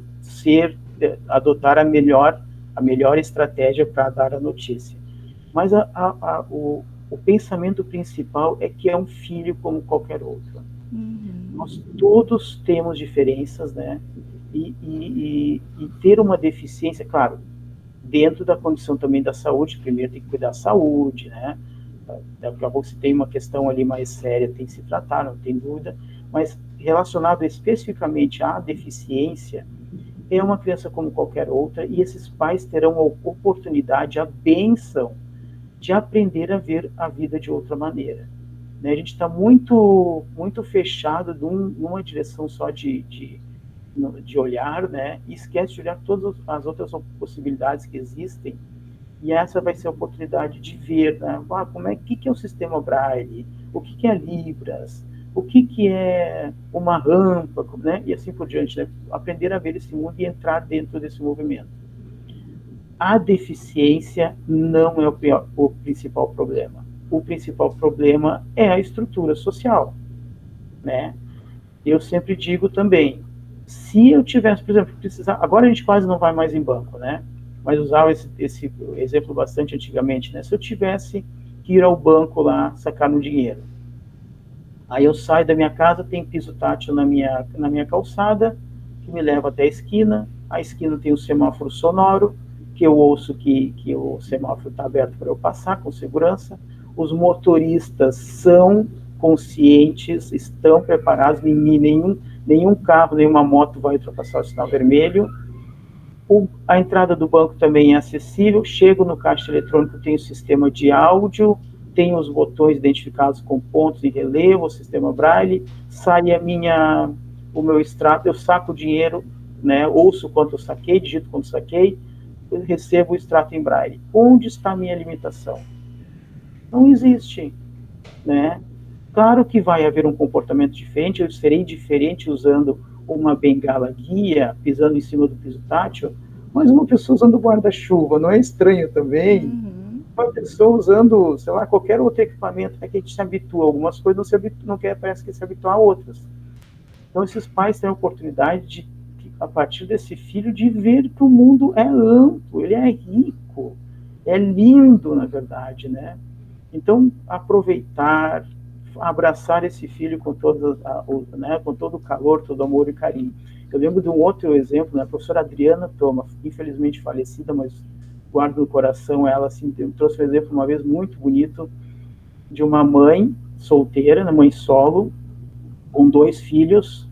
adotar a melhor estratégia para dar a notícia. Mas o pensamento principal é que é um filho como qualquer outro. Nós todos temos diferenças, né? E ter uma deficiência, claro, dentro da condição também da saúde, primeiro tem que cuidar da saúde, né? Daqui a pouco se tem uma questão ali mais séria, tem que se tratar, não tem dúvida, mas relacionado especificamente à deficiência, é uma criança como qualquer outra, e esses pais terão a oportunidade, a bênção de aprender a ver a vida de outra maneira. Né? A gente está muito, muito fechado numa direção só de olhar, né? E esquece de olhar todas as outras possibilidades que existem, e essa vai ser a oportunidade de ver, né? Que é o sistema Braille, o que é Libras, o que é uma rampa, né? E assim por diante, né? Aprender a ver esse mundo e entrar dentro desse movimento. A deficiência não é o principal problema. O principal problema é a estrutura social, né? Eu sempre digo também, se eu tivesse, por exemplo, agora a gente quase não vai mais em banco, né? Mas usava esse exemplo bastante antigamente, né? Se eu tivesse que ir ao banco lá sacar um dinheiro, aí eu saio da minha casa, tem piso tátil na minha calçada, que me leva até a esquina tem um semáforo sonoro, que eu ouço que o semáforo está aberto para eu passar com segurança, os motoristas são conscientes, estão preparados, nenhum carro, nenhuma moto vai ultrapassar o sinal vermelho. A entrada do banco também é acessível, chego no caixa eletrônico, tem o sistema de áudio, tem os botões identificados com pontos em relevo, o sistema Braille, sai o meu extrato, eu saco o dinheiro, né, ouço quanto eu saquei, digito quanto saquei, eu recebo o extrato em Braille. Onde está a minha limitação? Não existe, né? Claro que vai haver um comportamento diferente, eu serei diferente usando uma bengala guia, pisando em cima do piso tátil, mas uma pessoa usando guarda-chuva, não é estranho também? Uma pessoa usando, sei lá, qualquer outro equipamento, é que a gente se habitua, algumas coisas não quer, parece que se habituar a outras. Então esses pais têm a oportunidade de, a partir desse filho, de ver que o mundo é amplo, ele é rico, é lindo, na verdade, né? Então, aproveitar, abraçar esse filho com com todo o calor, todo o amor e carinho. Eu lembro de um outro exemplo, né? A professora Adriana Toma, infelizmente falecida, mas guardo no coração ela, assim, trouxe um exemplo uma vez muito bonito de uma mãe solteira, uma mãe solo, com 2 filhos,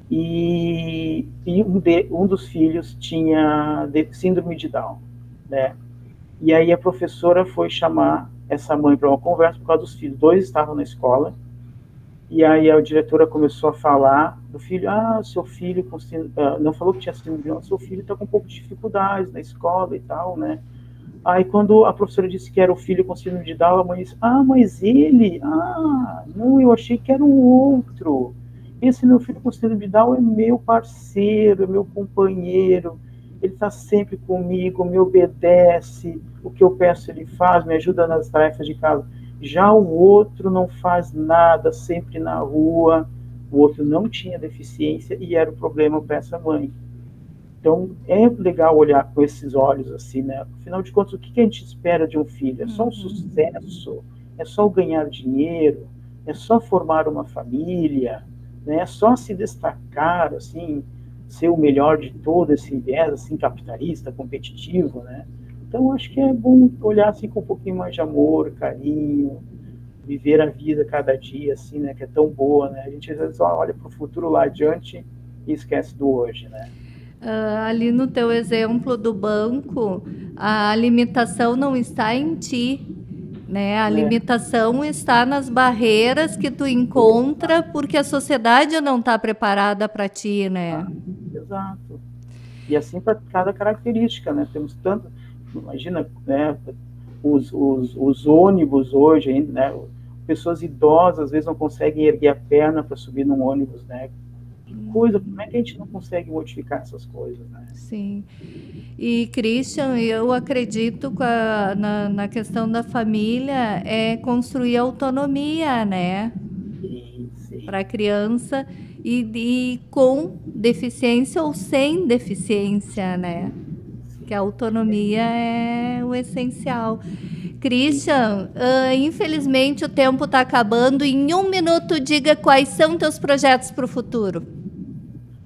e um dos filhos tinha síndrome de Down, né? E aí a professora foi chamar essa mãe para uma conversa por causa dos filhos. 2 estavam na escola, e aí a diretora começou a falar do filho, seu filho, não falou que tinha síndrome de Down, seu filho está com um pouco de dificuldades na escola e tal, né? Aí quando a professora disse que era o filho com síndrome de Down, a mãe disse, mas ele? Não, eu achei que era o outro. Esse meu filho com síndrome de Down é meu parceiro, é meu companheiro, ele está sempre comigo, me obedece, o que eu peço ele faz, me ajuda nas tarefas de casa. Já o outro não faz nada, sempre na rua, o outro não tinha deficiência e era o problema para essa mãe. Então, é legal olhar com esses olhos assim, né? Afinal de contas, o que a gente espera de um filho? É só o sucesso? É só o ganhar dinheiro? É só formar uma família? Né? É só se destacar, assim, ser o melhor de todo esse viés, assim, capitalista, competitivo, né? Então, acho que é bom olhar, assim, com um pouquinho mais de amor, carinho, viver a vida cada dia, assim, né? Que é tão boa, né? A gente, às vezes, olha para o futuro lá adiante e esquece do hoje, né? Ali no teu exemplo do banco, a limitação não está em ti, né? A limitação está nas barreiras que tu encontra porque a sociedade não está preparada para ti, né? Exato. E assim para cada característica, né? Temos tanto, imagina, né? Os ônibus hoje, né? Pessoas idosas às vezes não conseguem erguer a perna para subir num ônibus, né? Que coisa, como é que a gente não consegue modificar essas coisas, né? Sim. E, Christian, eu acredito na questão da família é construir autonomia, né? Sim. Para a criança e com deficiência ou sem deficiência, né? Que a autonomia é o essencial. Christian, infelizmente o tempo está acabando. Em 1 minuto, diga quais são teus projetos para o futuro.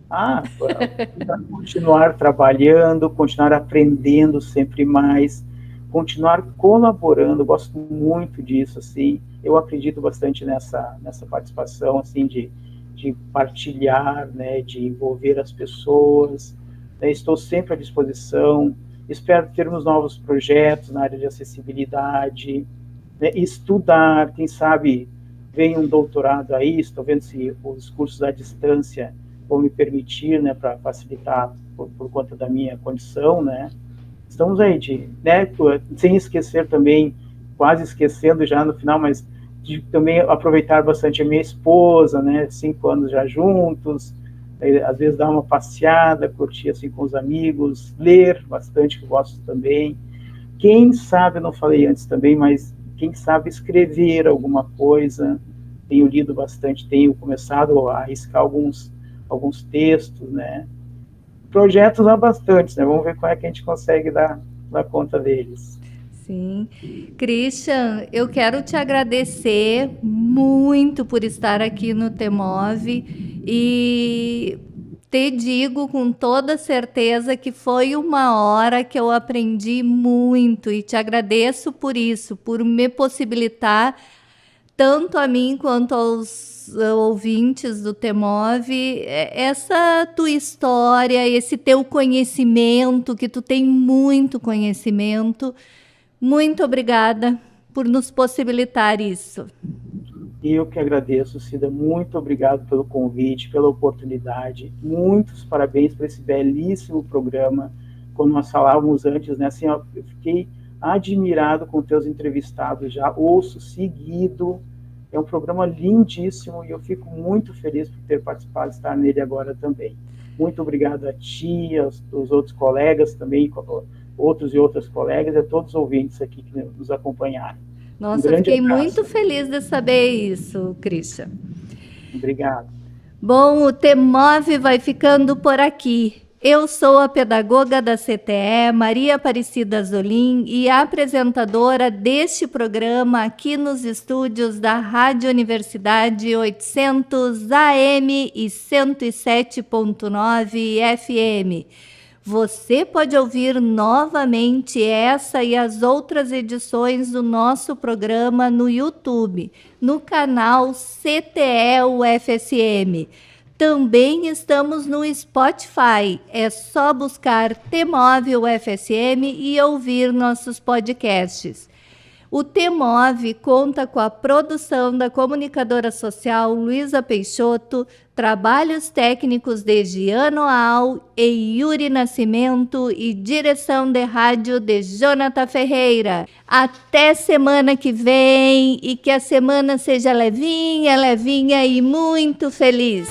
Para continuar trabalhando, continuar aprendendo sempre mais, continuar colaborando, gosto muito disso, assim, eu acredito bastante nessa participação, assim, de partilhar, né, de envolver as pessoas, né, estou sempre à disposição, espero termos novos projetos na área de acessibilidade, né, estudar, quem sabe vem um doutorado aí, estou vendo se os cursos à distância vão me permitir, né, para facilitar por conta da minha condição, né. Estamos aí, né, sem esquecer também, quase esquecendo já no final, mas de também aproveitar bastante a minha esposa, né, 5 anos já juntos, às vezes dar uma passeada, curtir assim com os amigos, ler bastante, que eu gosto também. Quem sabe, eu não falei antes também, mas quem sabe escrever alguma coisa, tenho lido bastante, tenho começado a arriscar alguns textos, né? Projetos há bastantes, né? Vamos ver como é que a gente consegue dar conta deles. Sim. Christian, eu quero te agradecer muito por estar aqui no Temove e te digo com toda certeza que foi uma hora que eu aprendi muito e te agradeço por isso, por me possibilitar, tanto a mim quanto aos ouvintes do Temove, essa tua história, esse teu conhecimento, que tu tem muito conhecimento. Muito obrigada por nos possibilitar isso. Eu que agradeço, Cida. Muito obrigado pelo convite, pela oportunidade. Muitos parabéns por esse belíssimo programa. Como nós falávamos antes, né? Assim, eu fiquei admirado com teus entrevistados já. Ouço seguido. É um programa lindíssimo e eu fico muito feliz por ter participado, estar nele agora também. Muito obrigado a ti, aos outros colegas também, outros e outras colegas e a todos os ouvintes aqui que nos acompanharam. Nossa, fiquei muito feliz de saber isso, Christian. Obrigado. Bom, o Temove vai ficando por aqui. Eu sou a pedagoga da CTE, Maria Aparecida Zolim, e a apresentadora deste programa aqui nos estúdios da Rádio Universidade 800 AM e 107.9 FM. Você pode ouvir novamente essa e as outras edições do nosso programa no YouTube, no canal CTE UFSM. Também estamos no Spotify. É só buscar Temove UFSM e ouvir nossos podcasts. O Temove conta com a produção da comunicadora social Luísa Peixoto, trabalhos técnicos de Giano Al e Yuri Nascimento e direção de rádio de Jonathan Ferreira. Até semana que vem e que a semana seja levinha, levinha e muito feliz.